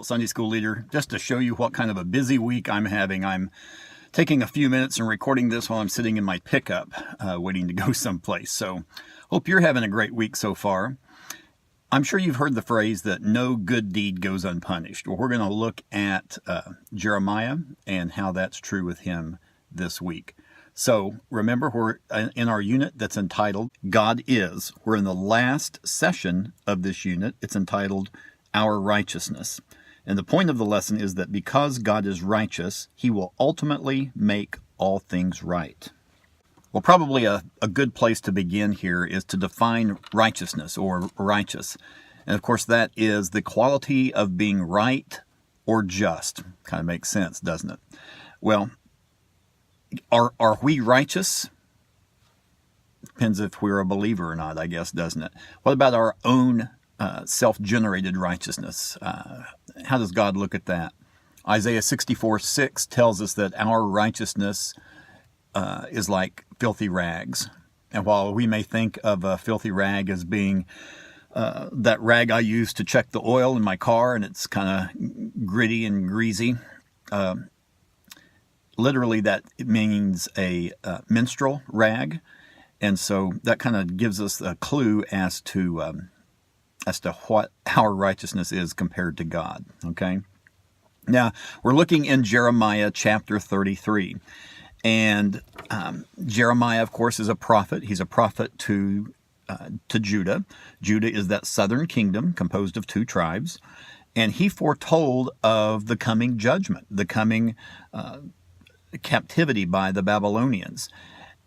Adult Sunday School leader, just to show you what kind of a busy week I'm having. I'm taking a few minutes and recording this while I'm sitting in my pickup, waiting to go someplace. So hope you're having a great week so far. I'm sure you've heard the phrase that no good deed goes unpunished. Well, we're going to look at Jeremiah and how that's true with him this week. So remember, we're in our unit that's entitled God Is. We're in the last session of this unit. It's entitled Our Righteousness. And the point of the lesson is that because God is righteous, he will ultimately make all things right. Well, probably a good place to begin here is to define righteousness or righteous. And of course, that is the quality of being right or just. Kind of makes sense, doesn't it? Well, are we righteous? Depends if we're a believer or not, I guess, doesn't it? What about our own self-generated righteousness? How does God look at that? Isaiah 64:6 tells us that our righteousness is like filthy rags. And while we may think of a filthy rag as being that rag I use to check the oil in my car and it's kind of gritty and greasy, literally that it means a menstrual rag. And so that kind of gives us a clue as to what our righteousness is compared to God. Okay? Now, we're looking in Jeremiah chapter 33. And Jeremiah, of course, is a prophet. He's a prophet to Judah. Judah is that southern kingdom composed of two tribes. And he foretold of the coming judgment, the coming captivity by the Babylonians.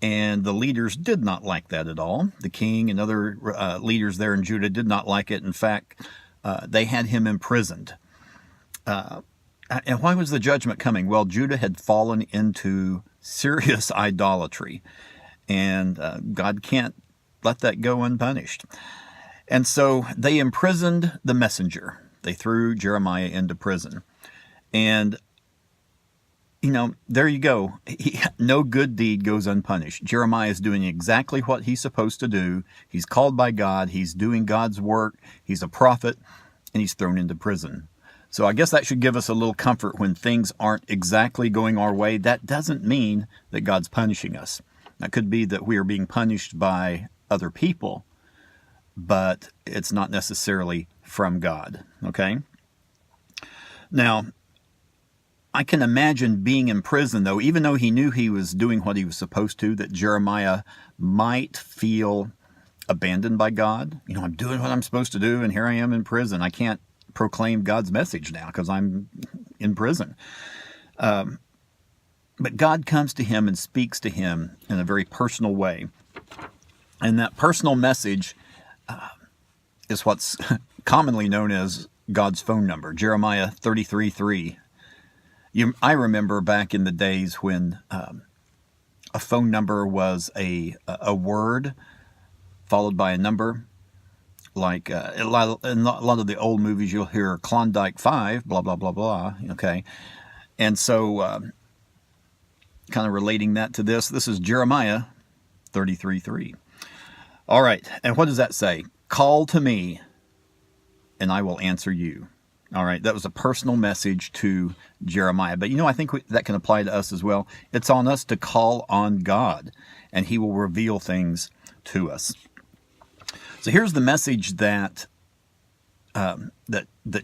And the leaders did not like that at all. The king and other leaders there in Judah did not like it. In fact, they had him imprisoned. And why was the judgment coming? Well, Judah had fallen into serious idolatry, and God can't let that go unpunished. And so they imprisoned the messenger. They threw Jeremiah into prison. And there you go. No good deed goes unpunished. Jeremiah is doing exactly what he's supposed to do. He's called by God. He's doing God's work. He's a prophet, and he's thrown into prison. So I guess that should give us a little comfort when things aren't exactly going our way. That doesn't mean that God's punishing us. That could be that we are being punished by other people, but it's not necessarily from God. Okay? Now, I can imagine being in prison, though, even though he knew he was doing what he was supposed to, that Jeremiah might feel abandoned by God. I'm doing what I'm supposed to do, and here I am in prison. I can't proclaim God's message now because I'm in prison. But God comes to him and speaks to him in a very personal way. And that personal message is what's commonly known as God's phone number, Jeremiah 33:3. I remember back in the days when a phone number was a word followed by a number. Like in a lot of the old movies, you'll hear Klondike 5, blah, blah, blah, blah, okay? And so kind of relating that to this is Jeremiah 33:3. All right, and what does that say? Call to me, and I will answer you. All right, that was a personal message to Jeremiah. But I think that can apply to us as well. It's on us to call on God, and he will reveal things to us. So here's the message that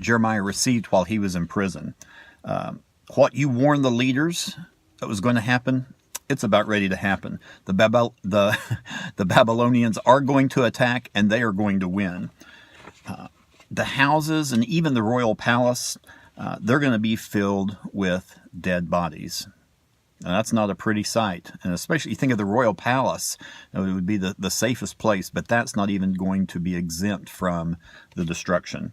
Jeremiah received while he was in prison. What you warned the leaders that was going to happen, it's about ready to happen. The Babylonians are going to attack, and they are going to win. The houses and even the royal palace, they're going to be filled with dead bodies. Now, that's not a pretty sight. And especially you think of the royal palace, it would be the safest place, but that's not even going to be exempt from the destruction.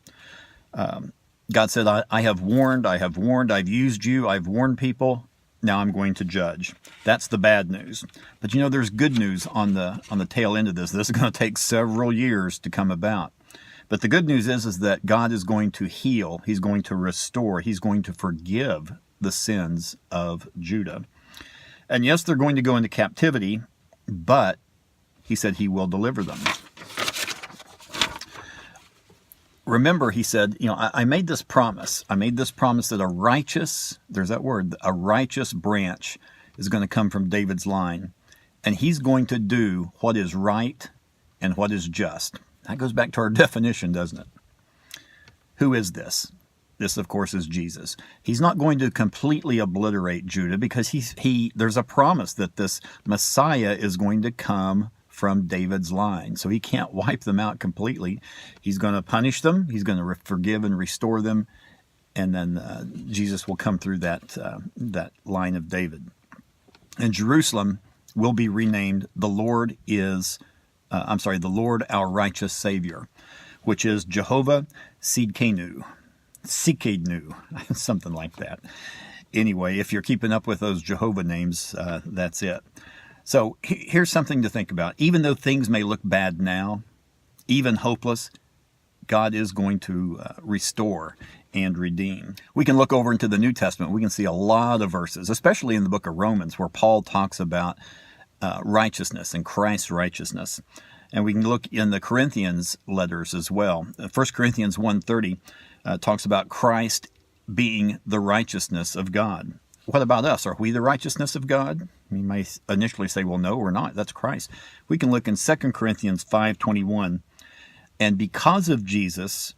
God said, I have warned, I've used you, I've warned people, now I'm going to judge. That's the bad news. But there's good news on the tail end of this. This is going to take several years to come about. But the good news is that God is going to heal, he's going to restore, he's going to forgive the sins of Judah. And yes, they're going to go into captivity, but he said he will deliver them. remember, he said, I made this promise. I made this promise that a righteous, there's that word, a righteous branch is going to come from David's line. And he's going to do what is right and what is just. That goes back to our definition, doesn't it? Who is this? This, of course, is Jesus. He's not going to completely obliterate Judah because there's a promise that this Messiah is going to come from David's line. So he can't wipe them out completely. He's going to punish them. He's going to forgive and restore them. And then Jesus will come through that line of David. And Jerusalem will be renamed the Lord our righteous Savior, which is Jehovah Sidkenu, something like that. Anyway, if you're keeping up with those Jehovah names, that's it. So here's something to think about. Even though things may look bad now, even hopeless, God is going to restore and redeem. We can look over into the New Testament. We can see a lot of verses, especially in the book of Romans, where Paul talks about righteousness and Christ's righteousness. And we can look in the Corinthians letters as well. 1 Corinthians 1:30 talks about Christ being the righteousness of God. What about us? Are we the righteousness of God? You may initially say, well, no, we're not. That's Christ. We can look in 2 Corinthians 5:21. And because of Jesus,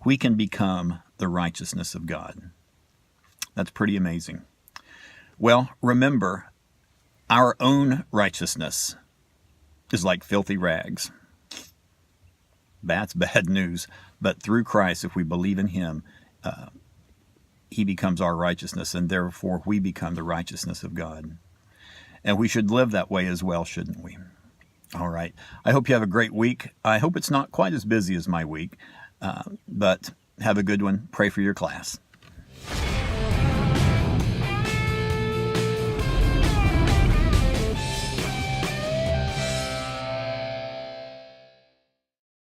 we can become the righteousness of God. That's pretty amazing. Well, remember, our own righteousness is like filthy rags. That's bad news. But through Christ, if we believe in him, he becomes our righteousness, and therefore we become the righteousness of God. And we should live that way as well, shouldn't we? All right. I hope you have a great week. I hope it's not quite as busy as my week, but have a good one. Pray for your class.